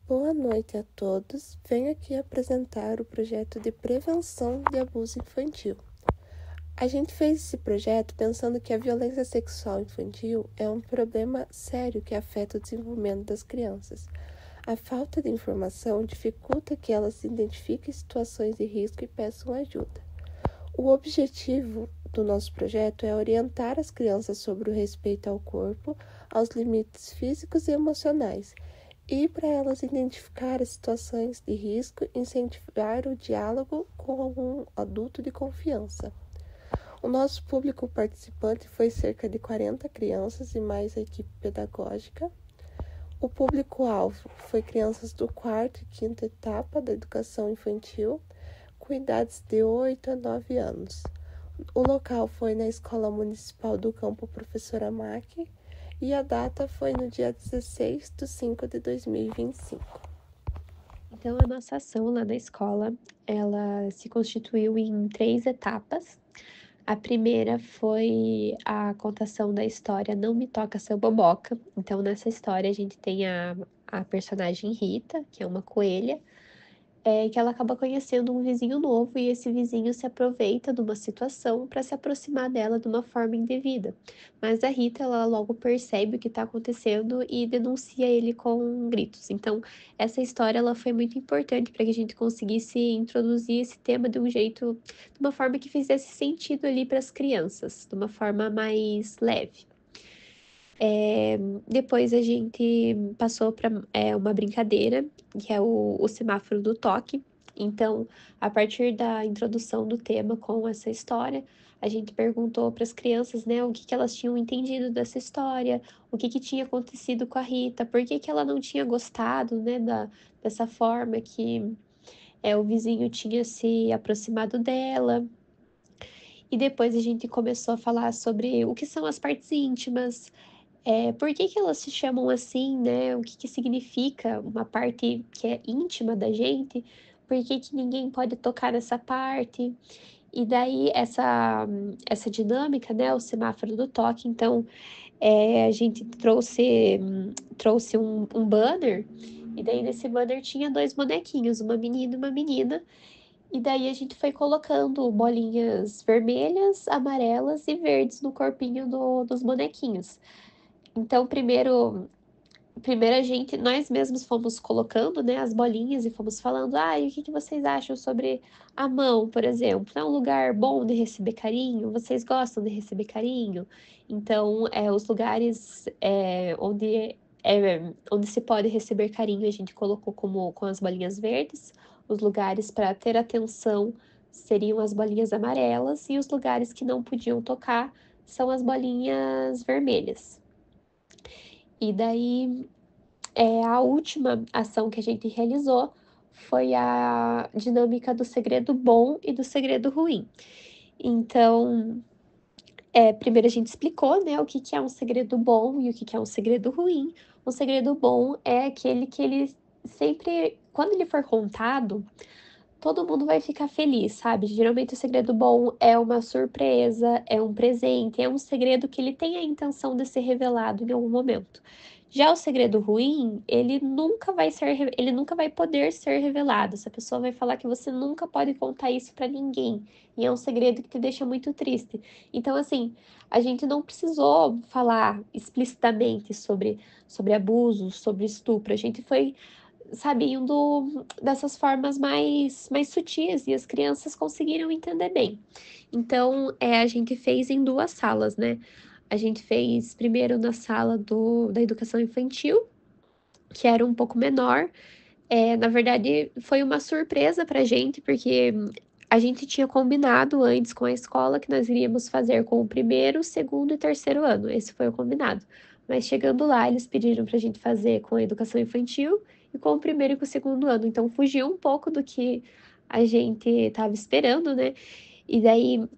Boa noite a todos. Venho aqui apresentar o projeto de prevenção de abuso infantil. A gente fez esse projeto pensando que a violência sexual infantil é um problema sério que afeta o desenvolvimento das crianças. A falta de informação dificulta que elas identifiquem situações de risco e peçam ajuda. O objetivo do nosso projeto é orientar as crianças sobre o respeito ao corpo, aos limites físicos e emocionais, e para elas identificar as situações de risco, incentivar o diálogo com algum adulto de confiança. O nosso público participante foi cerca de 40 crianças e mais a equipe pedagógica. O público-alvo foi crianças do 4º e 5ª etapa da educação infantil, com idades de 8 a 9 anos. O local foi na Escola Municipal do Campo Professora Mack e a data foi no dia 16/5/2025. Então, a nossa ação lá na escola, ela se constituiu em 3 etapas. A primeira foi a contação da história Não Me Toca Seu Boboca. Então, nessa história, a gente tem a personagem Rita, que é uma coelha, que ela acaba conhecendo um vizinho novo e esse vizinho se aproveita de uma situação para se aproximar dela de uma forma indevida. Mas a Rita, ela logo percebe o que está acontecendo e denuncia ele com gritos. Então, essa história ela foi muito importante para que a gente conseguisse introduzir esse tema de um jeito, de uma forma que fizesse sentido ali para as crianças, de uma forma mais leve. Depois a gente passou para uma brincadeira, que é o semáforo do toque. Então, a partir da introdução do tema com essa história, a gente perguntou para as crianças, né, o que elas tinham entendido dessa história, o que tinha acontecido com a Rita, por que ela não tinha gostado, né, dessa forma que o vizinho tinha se aproximado dela. E depois a gente começou a falar sobre o que são as partes íntimas, por que elas se chamam assim, né? O que significa uma parte que é íntima da gente? Por que ninguém pode tocar nessa parte? E daí essa dinâmica, né, o semáforo do toque, então, a gente trouxe um banner, e daí nesse banner tinha 2 bonequinhos, uma menina e uma menina, e daí a gente foi colocando bolinhas vermelhas, amarelas e verdes no corpinho dos bonequinhos. Então, primeiro nós mesmos fomos colocando, né, as bolinhas e fomos falando, o que vocês acham sobre a mão, por exemplo? É um lugar bom de receber carinho? Vocês gostam de receber carinho? Então, os lugares onde se pode receber carinho, a gente colocou com as bolinhas verdes, os lugares para ter atenção seriam as bolinhas amarelas, e os lugares que não podiam tocar são as bolinhas vermelhas. E daí, a última ação que a gente realizou foi a dinâmica do segredo bom e do segredo ruim. Então, primeiro a gente explicou, né, o que é um segredo bom e o que é um segredo ruim. O segredo bom é aquele que ele sempre, quando ele for contado, todo mundo vai ficar feliz, sabe? Geralmente o segredo bom é uma surpresa, é um presente, é um segredo que ele tem a intenção de ser revelado em algum momento. Já o segredo ruim, ele nunca vai poder ser revelado. Essa pessoa vai falar que você nunca pode contar isso para ninguém, e é um segredo que te deixa muito triste. Então, assim, a gente não precisou falar explicitamente sobre abuso, sobre estupro. A gente foi, sabe, indo dessas formas mais sutis, e as crianças conseguiram entender bem. Então, a gente fez em 2 salas, né. A gente fez primeiro na sala da educação infantil, que era um pouco menor. Na verdade, foi uma surpresa pra gente, porque a gente tinha combinado antes com a escola que nós iríamos fazer com o 1º, 2º e 3º ano, esse foi o combinado. Mas chegando lá, eles pediram pra gente fazer com a educação infantil e com o 1º e com o 2º ano, então fugiu um pouco do que a gente estava esperando, né. E daí,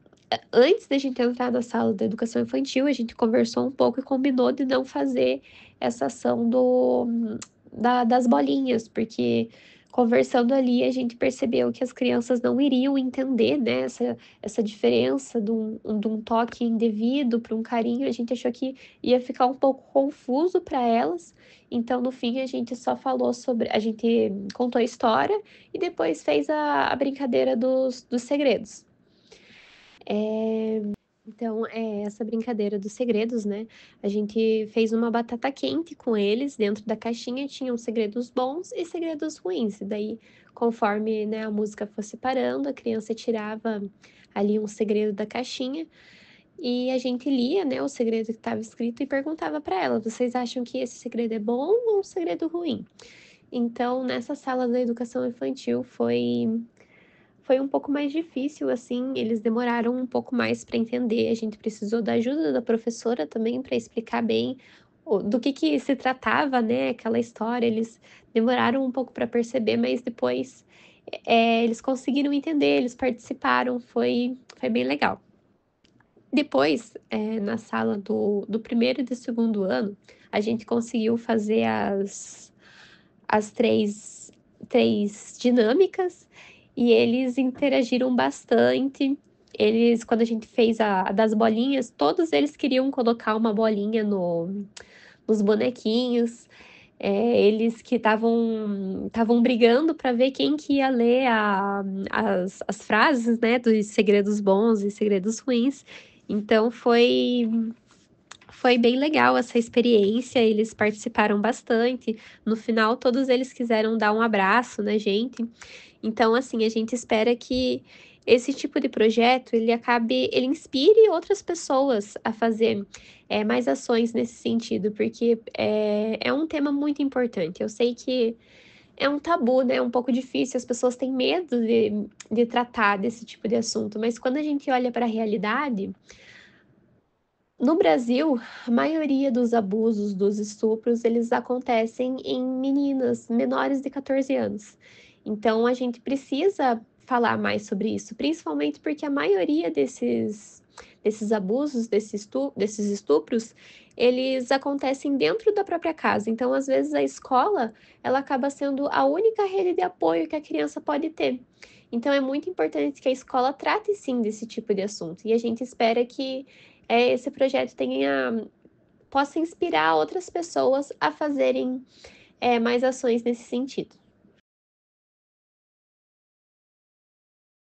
antes da gente entrar na sala da educação infantil, a gente conversou um pouco e combinou de não fazer essa ação das bolinhas, porque conversando ali, a gente percebeu que as crianças não iriam entender, né, essa diferença de um toque indevido para um carinho. A gente achou que ia ficar um pouco confuso para elas. Então, no fim, a gente só falou sobre. A gente contou a história e depois fez a brincadeira dos segredos. Então, essa brincadeira dos segredos, né? A gente fez uma batata quente com eles, dentro da caixinha tinham segredos bons e segredos ruins. E daí, conforme, né, a música fosse parando, a criança tirava ali um segredo da caixinha e a gente lia, né, o segredo que estava escrito e perguntava para ela: vocês acham que esse segredo é bom ou um segredo ruim? Então, nessa sala da educação infantil foi um pouco mais difícil, assim, eles demoraram um pouco mais para entender, a gente precisou da ajuda da professora também para explicar bem do que se tratava, né, aquela história, eles demoraram um pouco para perceber, mas depois, eles conseguiram entender, eles participaram, foi bem legal. Depois, na sala do primeiro e do segundo ano, a gente conseguiu fazer as três dinâmicas e eles interagiram bastante. Eles, quando a gente fez a das bolinhas, todos eles queriam colocar uma bolinha nos bonequinhos. Eles que estavam brigando para ver quem que ia ler as frases, né, dos segredos bons e segredos ruins. Então foi bem legal essa experiência, eles participaram bastante. No final, todos eles quiseram dar um abraço na gente. Então, assim, a gente espera que esse tipo de projeto ele inspire outras pessoas a fazer mais ações nesse sentido, porque é um tema muito importante. Eu sei que é um tabu, né? É um pouco difícil, as pessoas têm medo de tratar desse tipo de assunto, mas quando a gente olha para a realidade, no Brasil, a maioria dos abusos, dos estupros, eles acontecem em meninas menores de 14 anos. Então, a gente precisa falar mais sobre isso, principalmente porque a maioria desses abusos, desses estupros, eles acontecem dentro da própria casa. Então, às vezes, a escola, ela acaba sendo a única rede de apoio que a criança pode ter. Então, é muito importante que a escola trate, sim, desse tipo de assunto. E a gente espera que esse projeto possa inspirar outras pessoas a fazerem mais ações nesse sentido.